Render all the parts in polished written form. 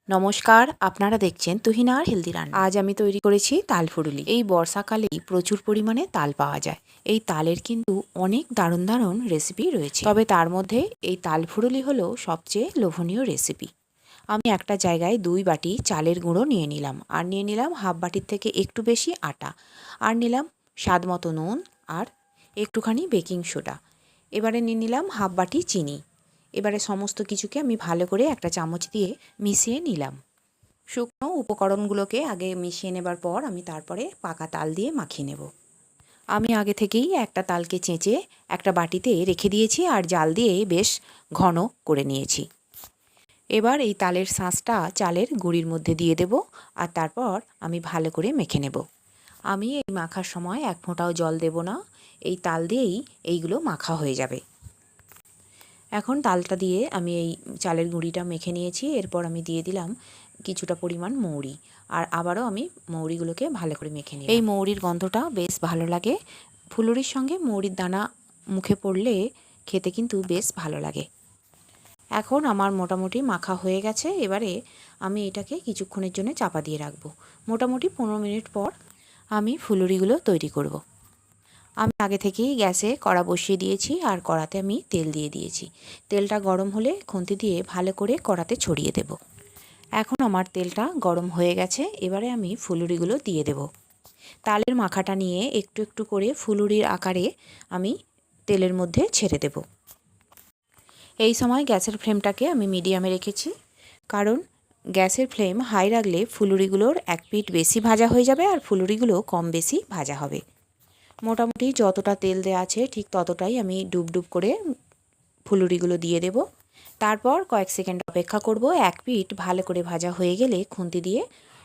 নমস্কার, আপনারা দেখছেন তুহিনার হেলদি রান্না। আজ আমি তৈরি করেছি তাল ফুরুলি। এই বর্ষাকালেই প্রচুর পরিমাণে তাল পাওয়া যায়। এই তালের কিন্তু অনেক দারুণ দারুণ রেসিপি রয়েছে, তবে তার মধ্যে এই তাল ফুরুলি হলো সবচেয়ে লোভনীয় রেসিপি। আমি একটা জায়গায় 2 বাটি চালের গুঁড়ো নিয়ে নিলাম, আর নিয়ে নিলাম হাফ বাটির থেকে একটু বেশি আটা, আর নিলাম স্বাদ মতো নুন আর একটুখানি বেকিং সোডা। এবারে নিয়ে নিলাম হাফ বাটি চিনি। এবারে সমস্ত কিছুকে আমি ভালো করে একটা চামচ দিয়ে মিশিয়ে নিলাম। শুকনো উপকরণগুলোকে আগে মিশিয়ে নেবার পর আমি তারপরে পাকা তাল দিয়ে মাখিয়ে নেব। আমি আগে থেকেই একটা তালকে চেঁচে একটা বাটিতে রেখে দিয়েছি আর জাল দিয়ে বেশ ঘন করে নিয়েছি। এবার এই তালের শাঁসটা চালের গুঁড়ির মধ্যে দিয়ে দেব, আর তারপর আমি ভালো করে মেখে নেব। আমি এই মাখার সময় এক ফোঁটাও জল দেব না, এই তাল দিয়েই এইগুলো মাখা হয়ে যাবে। এখন তালটা দিয়ে আমি এই চালের গুঁড়িটা মেখে নিয়েছি। এরপর আমি দিয়ে দিলাম কিছুটা পরিমাণ মৌরি, আর আবারও আমি মৌরিগুলোকে ভালো করে মেখে নিই। এই মৌরির গন্ধটা বেশ ভালো লাগে। ফুলুরির সঙ্গে মৌরির দানা মুখে পড়লে খেতে কিন্তু বেশ ভালো লাগে। এখন আমার মোটামুটি মাখা হয়ে গেছে। এবারে আমি এটাকে কিছুক্ষণের জন্য চাপা দিয়ে রাখবো। মোটামুটি 15 মিনিট পর আমি ফুলুরিগুলো তৈরি করব। আমি আগে থেকেই গ্যাসে কড়া বসিয়ে দিয়েছি, আর কড়াতে আমি তেল দিয়ে দিয়েছি। তেলটা গরম হলে খুন্তি দিয়ে ভালো করে কড়াতে ছড়িয়ে দেব। এখন আমার তেলটা গরম হয়ে গেছে। এবারে আমি ফুলুরিগুলো দিয়ে দেব। তালের মাখাটা নিয়ে একটু একটু করে ফুলুরির আকারে আমি তেলের মধ্যে ছেড়ে দেব। এই সময় গ্যাসের ফ্লেমটাকে আমি মিডিয়ামে রেখেছি, কারণ গ্যাসের ফ্লেম হাই রাখলে ফুলুরিগুলোর এক পিঠ বেশি ভাজা হয়ে যাবে আর ফুলুরিগুলো কম বেশি ভাজা হবে। মোটামুটি যতটা তেল দেওয়া আছে ঠিক ততটাই আমি ডুব ডুব করে ফুলুরিগুলো দিয়ে দেব। তারপর কয়েক সেকেন্ড অপেক্ষা করব। এক পিঠ ভালো করে ভাজা হয়ে গেলে খুন্তি দিয়ে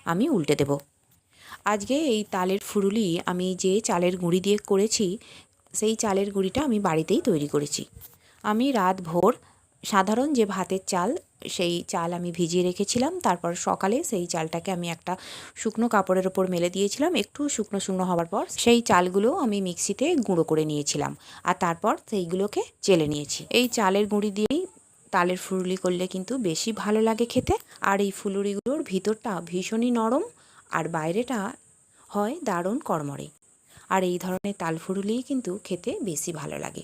আমি উল্টে দেব। আজকে এই তালের ফুরুলি আমি যে চালের গুঁড়ি দিয়ে করেছি, সেই চালের গুঁড়িটা আমি বাড়িতেই তৈরি করেছি। আমি রাত ভোর সাধারণ যে ভাতের চাল, সেই চাল আমি ভিজিয়ে রেখেছিলাম। তারপর সকালে সেই চালটাকে আমি একটা শুকনো কাপড়ের ওপর মেলে দিয়েছিলাম। একটু শুকনো শুকনো হওয়ার পর সেই চালগুলো আমি মিক্সিতে গুঁড়ো করে নিয়েছিলাম, আর তারপর সেইগুলোকে চেলে নিয়েছি। এই চালের গুঁড়ি দিয়েই তালের ফুলুরি করলে কিন্তু বেশি ভালো লাগে খেতে। আর এই ফুলুরিগুলোর ভিতরটা ভীষণই নরম, আর বাইরেটা হয় দারুণ কড়মড়ে। আর এই ধরনের তাল ফুলুরি কিন্তু খেতে বেশি ভালো লাগে।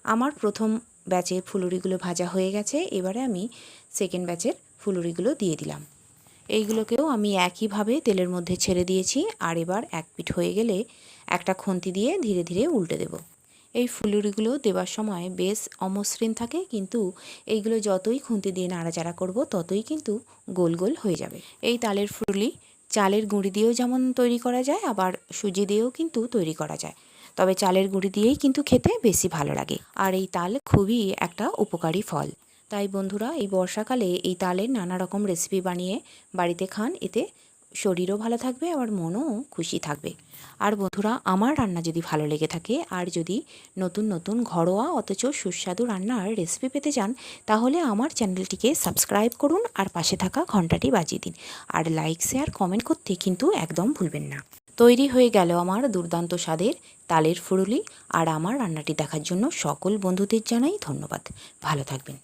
আমার প্রথম ব্যাচের ফুলুরিগুলো ভাজা হয়ে গেছে। এবারে আমি সেকেন্ড ব্যাচের ফুলুরিগুলো দিয়ে দিলাম। এইগুলোকেও আমি একইভাবে তেলের মধ্যে ছেড়ে দিয়েছি। আর এবার এক পিঠ হয়ে গেলে একটা খুন্তি দিয়ে ধীরে ধীরে উল্টে দেব। এই ফুলুরিগুলো দেওয়ার সময় বেশ অমসৃণ থাকে, কিন্তু এইগুলো যতই খুন্তি দিয়ে নাড়াচাড়া করব ততই কিন্তু গোল গোল হয়ে যাবে। এই তালের ফুলুরি চালের গুঁড়ি দিয়েও যেমন তৈরি করা যায়, আবার সুজি দিয়েও কিন্তু তৈরি করা যায়, তবে চালের গুঁড়ি দিয়েই কিন্তু খেতে বেশি ভালো লাগে। আর এই তাল খুবই একটা উপকারী ফল। তাই বন্ধুরা, এই বর্ষাকালে এই তালের নানা রকম রেসিপি বানিয়ে বাড়িতে খান। এতে শরীরও ভালো থাকবে, আবার মনও খুশি থাকবে। আর বন্ধুরা, আমার রান্না যদি ভালো লেগে থাকে, আর যদি নতুন নতুন ঘরোয়া অথচ সুস্বাদু রান্নার রেসিপি পেতে চান, তাহলে আমার চ্যানেলটিকে সাবস্ক্রাইব করুন আর পাশে থাকা ঘন্টাটি বাজিয়ে দিন। আর লাইক, শেয়ার, কমেন্ট করতে কিন্তু একদম ভুলবেন না। তৈরি হয়ে গেল আমার দুর্দান্ত স্বাদের তালের ফুরুলি। আর আমার রান্নাটি দেখার জন্য সকল বন্ধুদের জানাই ধন্যবাদ। ভালো থাকবেন।